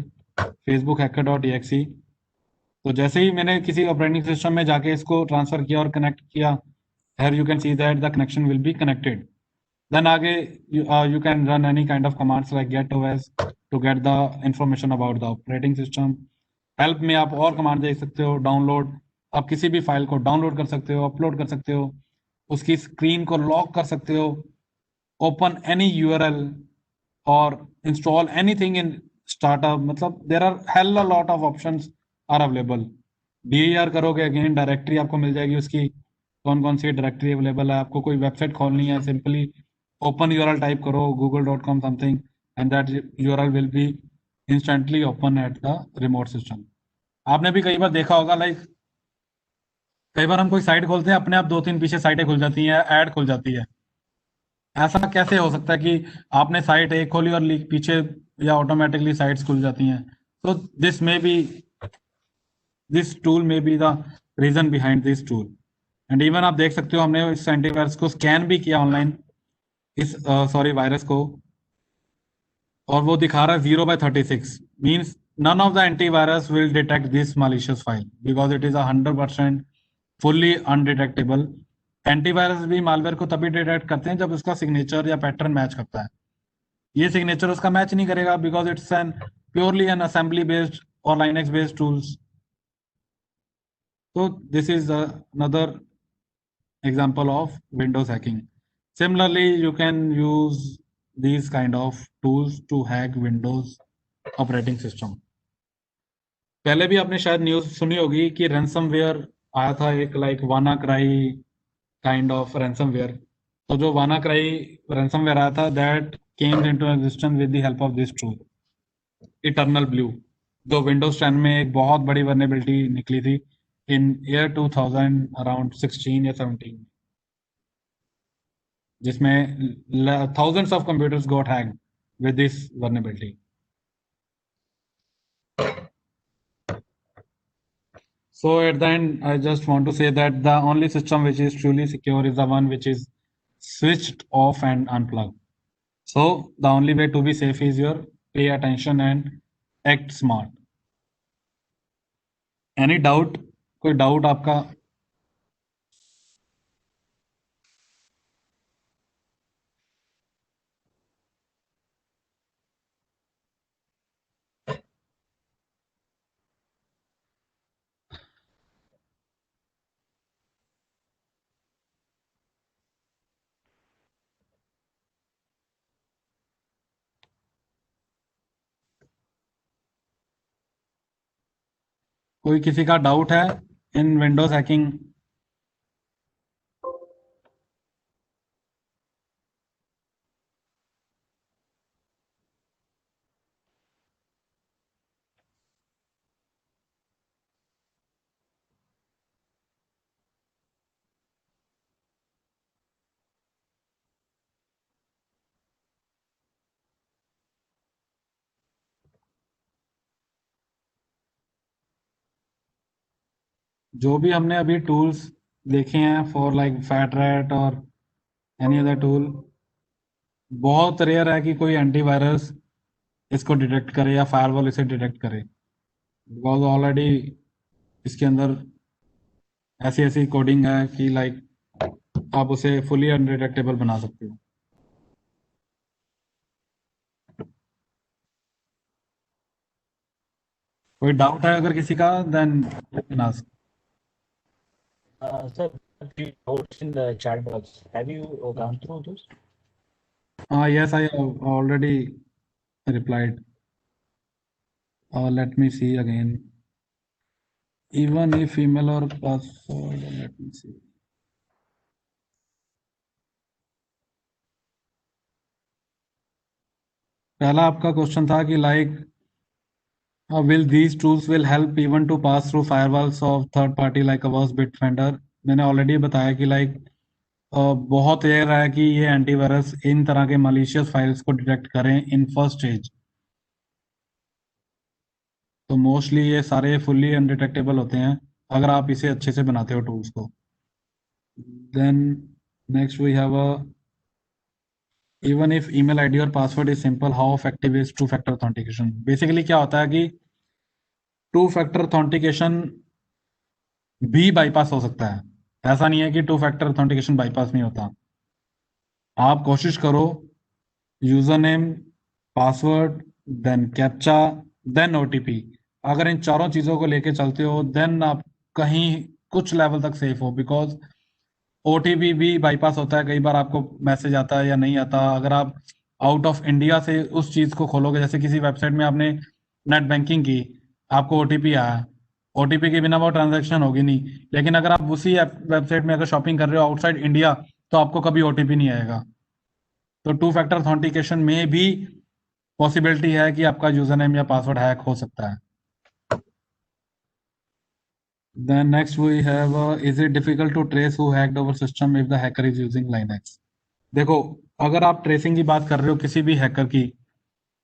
facebook_hacker.exe। तो जैसे ही मैंने किसी ऑपरेटिंग सिस्टम में जाके इसको ट्रांसफर किया और कनेक्ट किया, here you can see that the connection will be connected. Then आगे you can run any kind of commands like get OS to get the information about the operating system. Help में आप और command देख सकते हो, download, आप किसी भी फाइल को डाउनलोड कर सकते हो, अपलोड कर सकते हो, उसकी स्क्रीन को लॉक कर सकते हो, ओपन एनी URL और इंस्टॉल एनीथिंग इन स्टार्टअप। मतलब there are hell a lot of options are available. DER करोगे, अगेन डायरेक्टरी आपको मिल जाएगी उसकी, कौन कौन सी डायरेक्टरी अवेलेबल है। आपको कोई वेबसाइट खोलनी है, सिंपली ओपन URL टाइप करो google.com something, and that URL will be instantly open at the remote system. आपने भी कई बार देखा होगा, लाइक कई बार हम कोई साइट खोलते हैं, अपने आप 2-3 पीछे साइटें खुल जाती हैं, ऐड खुल जाती है। ऐसा कैसे हो सकता है कि आपने साइट एक खोली और पीछे या ऑटोमेटिकली साइट्स खुल जाती हैं? तो दिस टूल में be the reason behind this tool. And even आप देख सकते हो, हमने इस एंटीवायरस को स्कैन भी किया ऑनलाइन, इस वायरस को, और वो दिखा रहा है 0/36 means none of the antivirus will detect this malicious file because it is 100% fully undetectable. Antivirus भी मालवेयर को तभी डिटेक्ट करते हैं जब उसका सिग्नेचर या पैटर्न मैच करता है। ये सिग्नेचर उसका मैच नहीं करेगा because it's an purely an assembly based और Linux based tools. So this is another example of Windows hacking. Similarly, you can use these kind of tools to hack Windows operating system. पहले भी आपने शायद news सुनी होगी कि ransomware आया था, एक like WannaCry kind of ransomware. तो जो वानाक्राई रैंसमवेयर आया था, that came into existence with the help of this tool eternal blue, जो विंडोज 10 में एक बहुत बड़ी वर्नेबिलिटी निकली थी in year 2000 around 16 या 17, जिसमें thousands of computers got hacked with this vulnerability. So at the end, I just want to say that the only system which is truly secure is the one which is switched off and unplugged. So the only way to be safe is your pay attention and act smart. Any doubt? कोई doubt आपका? कोई किसी का doubt है इन Windows hacking? जो भी हमने अभी टूल्स देखे हैं फॉर लाइक फैट रैट और एनी अदर टूल, बहुत रेयर है कि कोई एंटीवायरस इसको डिटेक्ट करे या फायरवॉल इसे डिटेक्ट करे, बिकॉज ऑलरेडी इसके अंदर ऐसी ऐसी कोडिंग है कि लाइक आप उसे फुली अनडिटेक्टेबल बना सकते हो। कोई डाउट है अगर किसी का, then ask. Sir, few notes in the chat box. Have you gone through those? Yes, I have already replied. Let me see again. Even if email or password, let me see. पहला आपका question था कि like will these tools will help even to pass through firewalls of third party like Avast, Bitdefender? मैंने already बताया कि like बहुत rare है कि ये एंटीवायरस इन तरह के मलिशियस फाइल्स को डिटेक्ट करें इन फर्स्ट स्टेज। तो मोस्टली ये सारे फुल्ली अनडिटेक्टेबल होते हैं अगर आप इसे अच्छे से बनाते हो टूल्स को। Then next we have a even if email ID और password is simple, how effective is two factor authentication? Basically क्या होता है कि टू फैक्टर ऑथेंटिकेशन भी बाईपास हो सकता है, ऐसा नहीं है कि टू फैक्टर ऑथेंटिकेशन बाईपास नहीं होता। आप कोशिश करो user name, password, then captcha, then OTP, अगर इन चारों चीजों को लेके चलते हो देन आप कहीं कुछ लेवल तक सेफ हो, बिकॉज ओटीपी भी बाईपास होता है, कई बार आपको मैसेज आता है या नहीं आता। अगर आप आउट ऑफ इंडिया से उस चीज को खोलोगे, जैसे किसी वेबसाइट में आपने नेट बैंकिंग की, आपको ओटीपी आया, ओटीपी के बिना वो ट्रांजैक्शन होगी नहीं। लेकिन अगर आप उसी वेबसाइट में अगर शॉपिंग कर रहे हो आउटसाइड इंडिया, तो आपको कभी ओटीपी नहीं आएगा। तो टू फैक्टर ऑथेंटिकेशन में भी पॉसिबिलिटी है कि आपका यूजर नेम या पासवर्ड हैक हो सकता है। Then next we have is it difficult to trace who hacked our system if the hacker is using Linux? देखो, अगर आप ट्रेसिंग की बात कर रहे हो किसी भी हैकर की,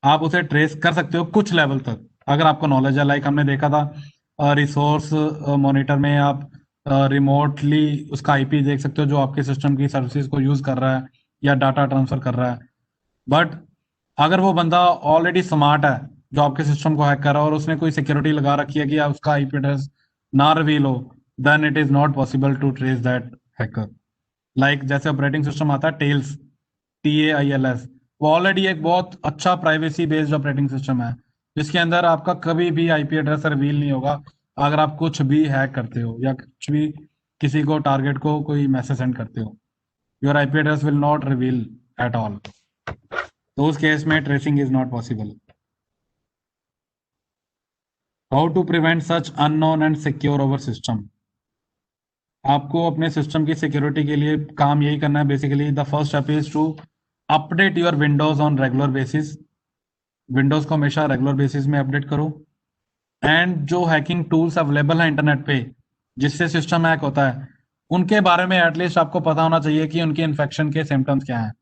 आप उसे ट्रेस कर सकते हो कुछ लेवल तक अगर आपको नॉलेज है। लाइक हमने देखा था रिसोर्स मॉनिटर में, आप रिमोटली उसका आईपी देख सकते हो जो आपके सिस्टम की सर्विसेज को यूज कर रहा है या डाटा ट्रांसफर कर रहा है। बट अगर वो बंदा ऑलरेडी स्मार्ट है जो आपके सिस्टम को हैक कर रहा है और उसने कोई सिक्योरिटी लगा रखी है कि उसका आईपी एड्रेस ना रिवील हो, then it is not possible to trace that hacker. Like जैसे ऑपरेटिंग सिस्टम आता है टेल्स, TAILS, वो ऑलरेडी एक बहुत अच्छा प्राइवेसी बेस्ड ऑपरेटिंग सिस्टम है जिसके अंदर आपका कभी भी आईपी एड्रेस रिवील नहीं होगा अगर आप कुछ भी हैक करते हो या कुछ भी किसी को टारगेट को कोई मैसेज सेंड करते हो, your IP address will not reveal at all. तो उस केस में tracing is not possible. How to prevent such unknown and secure over system? आपको अपने सिस्टम की सिक्योरिटी के लिए काम यही करना है basically. The first step is to update your Windows on regular basis. Windows को हमेशा रेगुलर बेसिस में अपडेट करो। एंड जो हैकिंग टूल्स अवेलेबल है इंटरनेट पे जिससे सिस्टम हैक होता है, उनके बारे में एटलीस्ट आपको पता होना चाहिए कि उनके इन्फेक्शन के सिम्टम्स क्या हैं।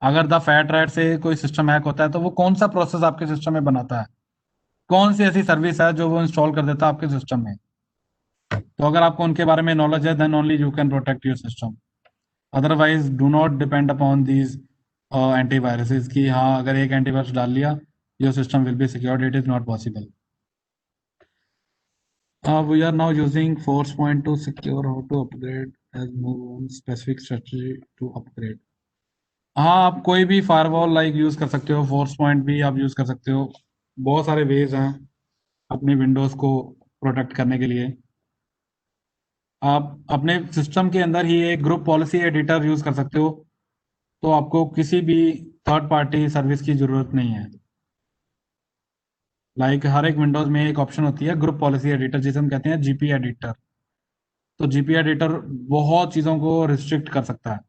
अगर द फैट रैट से कोई सिस्टम हैक होता है तो वो कौन सा प्रोसेस आपके सिस्टम में बनाता है, कौन सी ऐसी सर्विस है जो वो इंस्टॉल कर देता है आपके सिस्टम में। तो अगर आपको उनके बारे में नॉलेज है then only you can protect your system. Otherwise do not depend upon these antiviruses कि हाँ अगर एक एंटीवायरस डाल लिया your system will be secured, it is not possible. We are now using Force Point to secure how to upgrade as move on specific strategy to upgrade. हाँ आप कोई भी फायरवॉल लाइक यूज कर सकते हो, force point भी आप use कर सकते हो. बहुत सारे वेज हैं अपनी विंडोज को प्रोटेक्ट करने के लिए. आप अपने सिस्टम के अंदर ही एक ग्रुप पॉलिसी एडिटर यूज कर सकते हो, तो आपको किसी भी थर्ड पार्टी सर्विस की जरूरत नहीं है. लाइक हर एक विंडोज में एक ऑप्शन होती है ग्रुप पॉलिसी एडिटर जिसे हम कहते हैं जीपी एडिटर. तो जीपी एडिटर बहुत चीज़ों को रिस्ट्रिक्ट कर सकता है.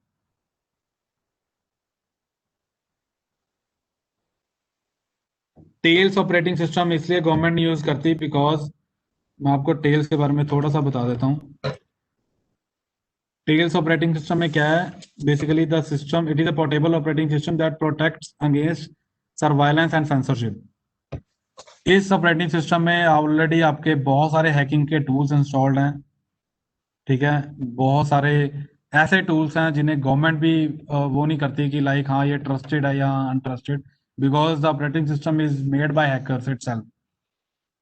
टेल्स ऑपरेटिंग सिस्टम इसलिए गवर्नमेंट यूज करती है बिकॉज मैं आपको टेल्स के बारे में थोड़ा सा बता देता हूँ. टेल्स ऑपरेटिंग सिस्टम में क्या है, basically the system it is a portable operating system that protects against surveillance and censorship. इस ऑपरेटिंग सिस्टम में ऑलरेडी आपके बहुत सारे हैकिंग के टूल्स इंस्टॉल्ड हैं. ठीक है, बहुत सारे ऐसे टूल्स हैं जिन्हें गवर्नमेंट भी वो नहीं करती कि लाइक हाँ ये ट्रस्टेड है या untrusted, because the operating system is made by hackers itself.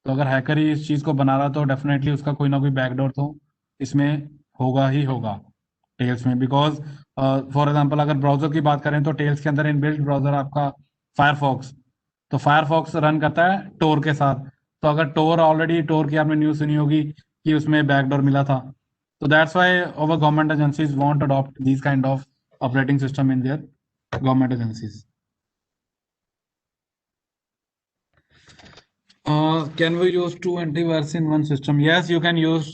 तो अगर हैकर ही इस चीज़ को बना रहा तो डेफिनेटली उसका कोई ना कोई बैकडोर तो इसमें होगा ही होगा टेल्स में. बिकॉज फॉर एग्जांपल अगर ब्राउजर की बात करें तो टेल्स के अंदर इनबिल्ट ब्राउजर आपका फायरफॉक्स. तो फायरफॉक्स रन करता है टोर के साथ. तो अगर टोर ऑलरेडी टोर की आपने न्यूज़ सुनी होगी कि उसमें बैकडोर मिला था. तो that's why our government agencies want to adopt this kind of operating system in their government agencies. Can we use two antivirus in one system? Yes, you can use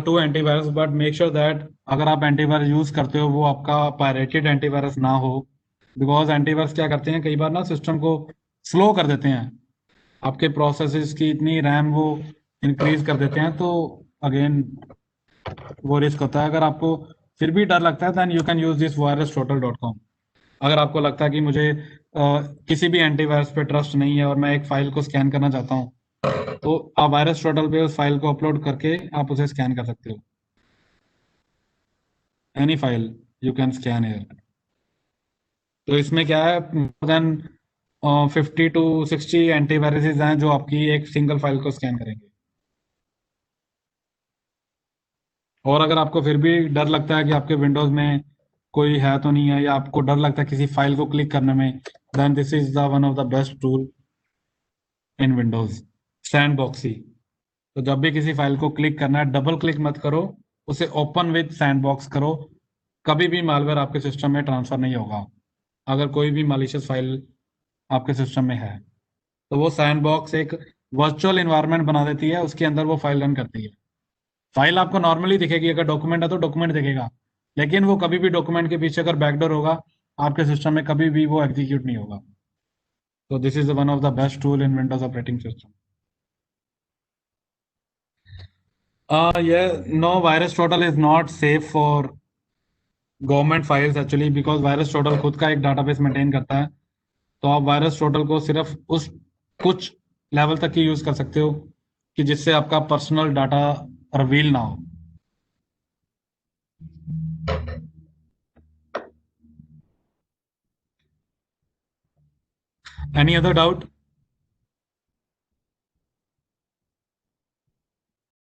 two antivirus, but make sure that अगर आप antivirus use करते हो वो आपका pirated antivirus ना हो. Because antivirus क्या करते हैं कई बार ना सिस्टम को स्लो कर देते हैं, आपके प्रोसेसेस की इतनी रैम वो इंक्रीज कर देते हैं. तो अगेन वो रिस्क होता है. अगर आपको फिर भी डर लगता है then you can use this virustotal.com. अगर आपको लगता है कि मुझे किसी भी एंटीवायरस पे ट्रस्ट नहीं है और मैं एक फाइल को स्कैन करना चाहता हूँ, तो आप वायरस टोटल पे उस फाइल को अपलोड करके आप उसे स्कैन कर सकते हो. Any file you can scan here. तो इसमें क्या है, मोर देन 50 to 60 एंटीवायरसेस हैं जो आपकी एक सिंगल फाइल को स्कैन करेंगे. और अगर आपको फिर भी डर लगता है कि आपके विंडोज में कोई है तो नहीं है, या आपको डर लगता है किसी फाइल को क्लिक करने में, then this is the one of the best tool in Windows, Sandboxie. तो जब भी किसी फाइल को क्लिक करना है डबल क्लिक मत करो, उसे ओपन विद सैंडबॉक्स करो. कभी भी मालवेयर आपके सिस्टम में ट्रांसफर नहीं होगा. अगर कोई भी मालिशियस फाइल आपके सिस्टम में है तो वो सैंडबॉक्स एक वर्चुअल इन्वायरमेंट बना देती है, उसके अंदर वो फाइल रन करती है. फाइल आपको नॉर्मली दिखेगी, अगर डॉक्यूमेंट है तो डॉक्यूमेंट दिखेगा, लेकिन वो कभी भी डॉक्यूमेंट के पीछे अगर बैकडोर होगा आपके सिस्टम में कभी भी वो एग्जीक्यूट नहीं होगा. तो this is one of the best tool in Windows operating system. Yeah, no, virus total is not safe for government files actually, because virus total खुद का एक डाटाबेस मेंटेन करता है. तो आप वायरस टोटल को सिर्फ उस कुछ लेवल तक ही यूज कर सकते हो कि जिससे आपका पर्सनल डाटा रिवील ना हो. Any other doubt?